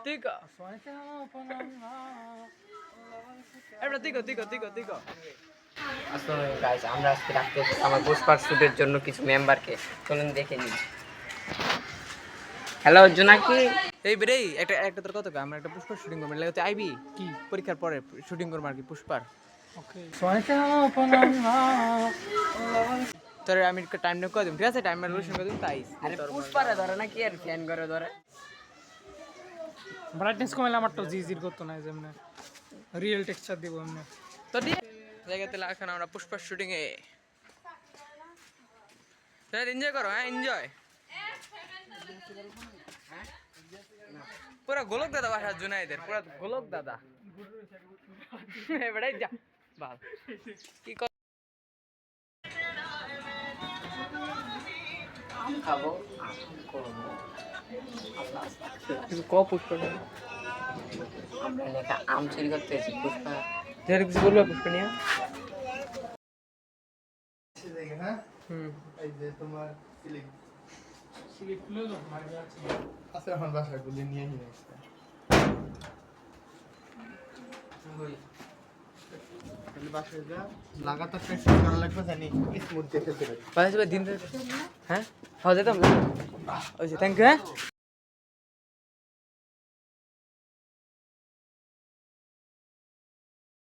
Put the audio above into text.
Tiga. Tiga. আসলে guys আমরা আজকে রাখতে আমার পুষ্পার শুটের জন্য কিছু মেম্বারকে চলুন দেখে নিই। হ্যালো জোনাকি, এই বেরে একটা তোর কথা আমরা একটা পুষ্পার শুটিং করব লাগে আইবি কি পরীক্ষার পরে শুটিং করব আর কি পুষ্পার। ওকে তোর আমি একটা টাইম নিয়ে কই দিম, ঠিক আছে? টাইম রেজুলেশন করে দিম তাই। আরে পুষ্পারে ধরে না কি আর ফ্যান করে ধরে ব্রাইটনেস কমাইলে আমার তো জিজির করতো না যেমন রিয়েল টেক্সচার দিব এমনি তো দিয়ে জায়গাতে এখন আমরা পুষ্পার শুটিং এ তাহলে এনজয় করো। হ্যাঁ এনজয় পুরা গোলক দাদা বাসা জুনাইদের পুরা গোলক দাদা এবারে যা বাল কি আম খাবো আম করবো কিছু ক পুষ্পা আমরা লেখা আম চুরি করতে এসেছি পুষ্পা যার কিছু বলবে পুষ্পা নিয়ে। হ্যাঁ হুম এই যে তোমার সিলিং সিলেক্ট হলো তো মারি আছে আছে এখন বাসাগুলি নিয়ে নিয়েছে তাহলে বাসায় যা লাগাতার প্র্যাকটিস করা লাগবে জানি স্মুথ দেখে চলে পাঁচ দিন হ্যাঁ খাওয়া যেতাম ওই যে থ্যাংক ইউ। হ্যাঁ